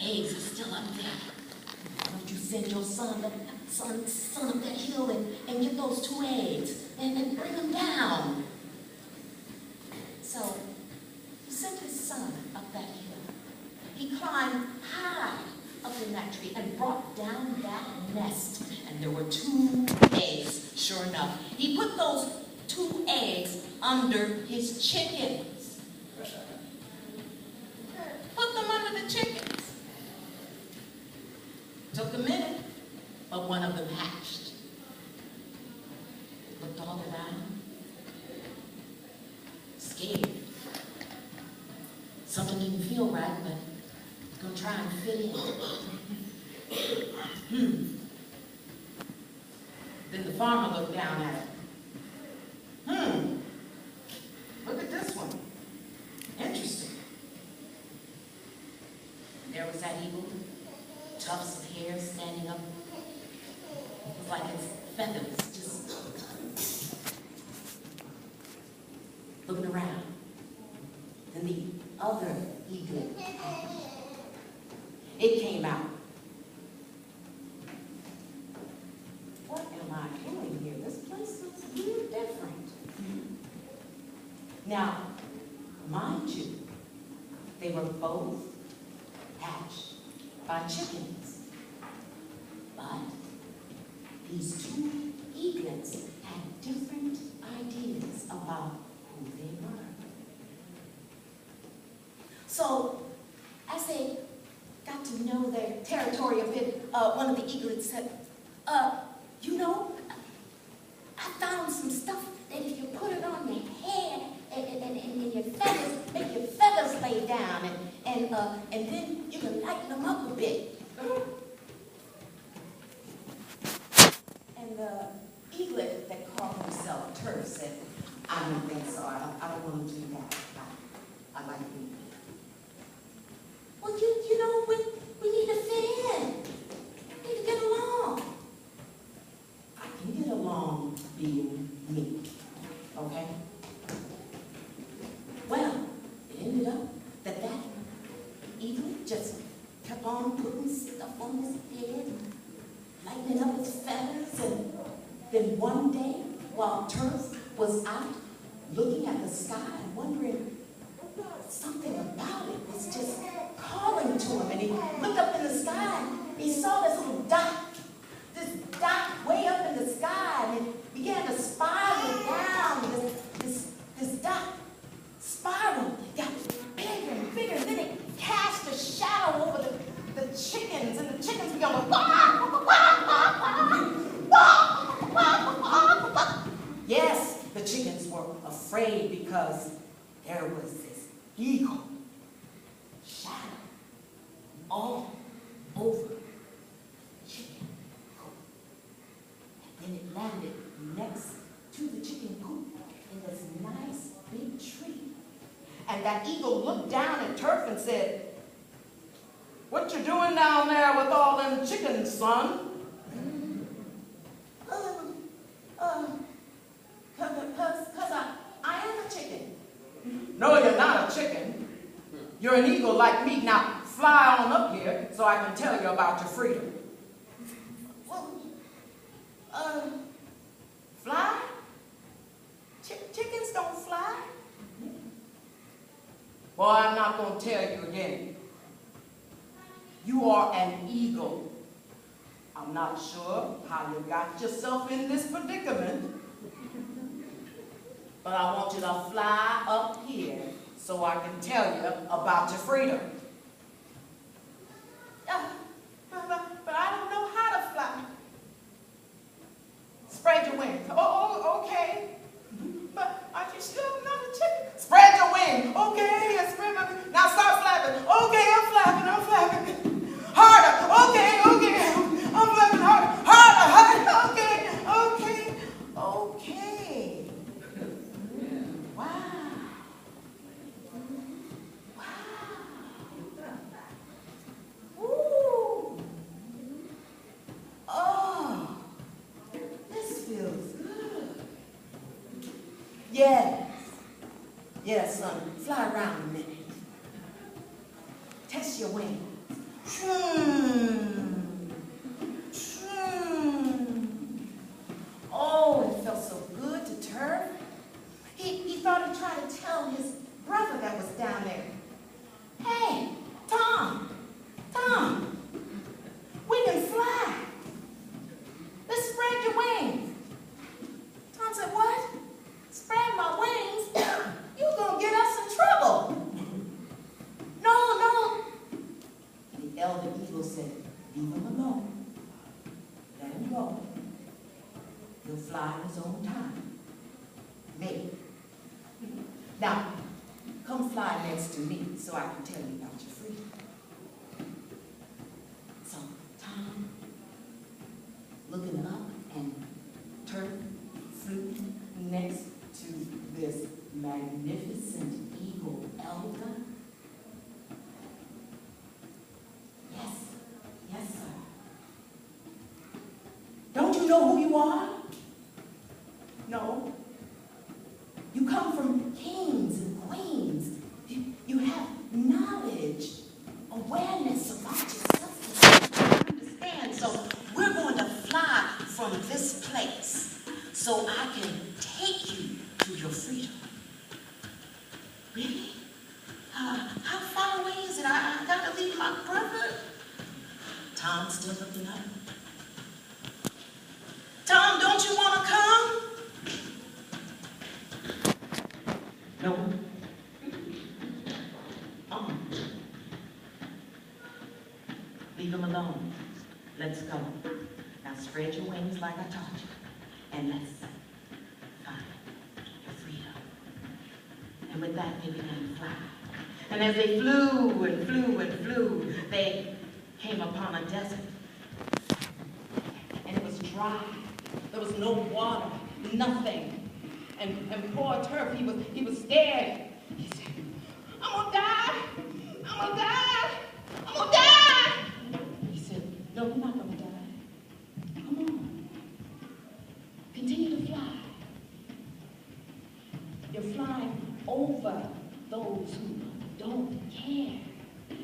eggs are still up there. Why don't you send your son up that hill and get those 2 eggs and bring them down? So he sent his son up that hill. He climbed high up in that tree and brought down that nest. And there were 2 eggs, sure enough. He put those 2 eggs under his chickens. Put them under the chickens. Took a minute, but one of them hatched. Looked all around, scared. Something didn't feel right, but gonna try and fit in. Then the farmer looked down at it. Look at this one. Interesting. There was that eagle, tufts of hair standing up. It was like its feathers, just looking around. Then the other eaglet, it came out. What am I doing here? This place looks real different. Now, mind you, they were both hatched by chickens. But these 2 eaglets had different ideas about who they were. So, as they got to know their territory a bit, one of the eaglets said, you know, I found some stuff that if you put it on your head and your feathers, make your feathers lay down, and then you can lighten them up a bit. And the eaglet that called himself Turf said, I don't think so. I don't want to do that. I like it. Well, you know, we need to fit in. We need to get along. I can get along being me, okay? Well, it ended up that eaglet just kept on putting stuff on his head, lightening up his feathers, and then one day, while Turf was out looking at the sky and wondering, something about it was just calling to him, and he looked up in the sky and he saw this little dot way up in the sky, and it began to spiral down. This dot spiraled, it got bigger and bigger, and then it cast a shadow over the chickens, and the chickens began to Yes, the chickens were afraid because there was this eagle shadow all over the chicken coop. And then it landed next to the chicken coop in this nice big tree. And that eagle looked down at Turf and said, "What you doing down there with all them chickens, son?" Because I am a chicken. No, you're not a chicken. You're an eagle like me. Now, fly on up here so I can tell you about your freedom. Well, fly? Chickens don't fly. Well, I'm not going to tell you again. You are an eagle. I'm not sure how you got yourself in this predicament, but I want you to fly up here so I can tell you about your freedom. But I don't know how to fly. Spread your wings. Oh, okay. But are you still not a chicken? Spread your wings. Okay, I spread my wings. Now start flapping. Okay, I'm flapping. Harder. Okay. I'm flapping harder. Harder. Okay. Wow. Ooh. Oh, this feels good. Yes, son. Fly around a minute. Test your wings. Oh, it felt so good to Turf. He thought he'd try to tell his brother that was down there. Hey, Tom, we can fly. Let's spread your wings. Tom said, what? Spread my wings? You gonna get us in trouble. No. The elder eagle said, leave him alone. Let him go. He'll fly in his own time. Maybe. Now, come fly next to me so I can tell you about your freedom. So, Tom, looking up, and Turf flew next to this magnificent eagle elder. Yes, sir. Don't you know who you are? No. You come from kings and queens. You have knowledge, awareness about yourself that you understand. So we're going to fly from this place so I can take you to your freedom. Really? How far away is it? I gotta leave my brother. Tom's still looking up. Tom, don't you want to come? No. Leave him alone. Let's go. Now spread your wings like I taught you. And let's find your freedom. And with that, they began to fly. And as they flew and flew and flew, they came upon a desert. And it was dry. There was no water, nothing. And poor Turf, he was scared. He said, I'm gonna die. He said, no, you're not gonna die. Come on. Continue to fly. You're flying over those who don't care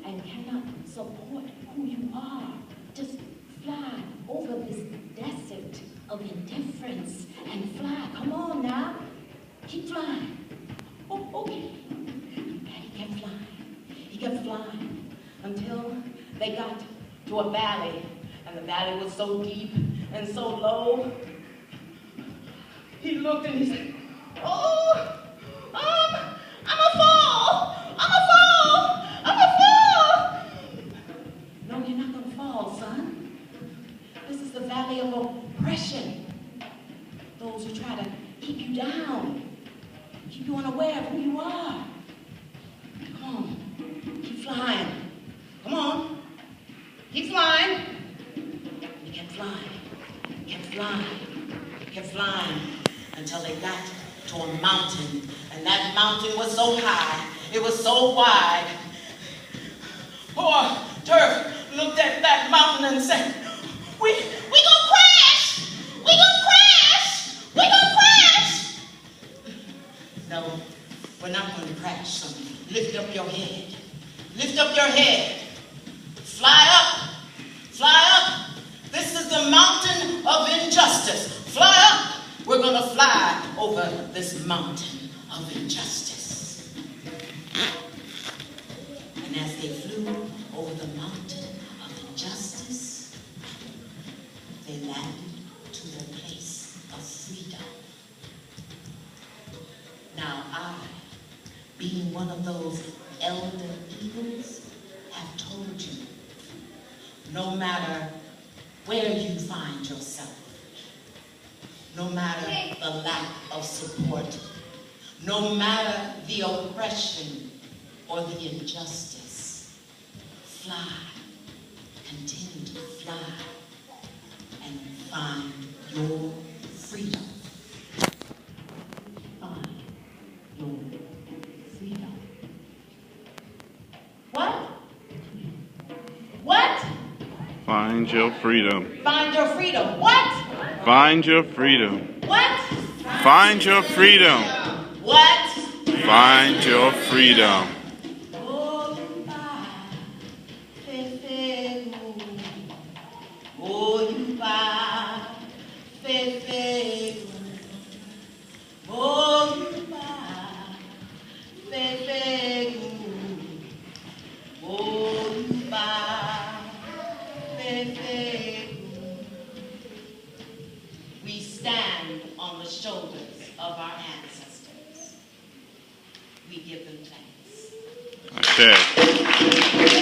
and cannot support who you are. Just fly over this desert of indifference and fly. Come on now. Keep flying. Oh, okay. And he kept flying until they got to a valley. And the valley was so deep and so low. He looked and he said, oh, I'm a fall. No, you're not going to fall, son. This is the valley of oppression. Those who try to keep you down, keep you unaware of who you are. Come on, keep flying. Come on, keep flying. He kept flying, until they got to a mountain. And that mountain was so high, it was so wide. Poor Turf looked at that mountain and said, we gonna crash! We gonna crash! No, we're not going to crash, son. Lift up your head. Fly up. This is the mountain of injustice. Fly up. We're going to fly over this mountain of injustice. And as they flew over the mountain of injustice, they landed to the place of freedom. Now I, being one of those elder eagles, have told you, no matter where you find yourself, no matter the lack of support, no matter the oppression or the injustice, fly, continue to fly, and find your freedom. Find your freedom. What? Find your freedom. Find your freedom. What? Find your freedom. What? Find your freedom. What? Find your freedom. Oh, We stand on the shoulders of our ancestors. We give them thanks. Okay.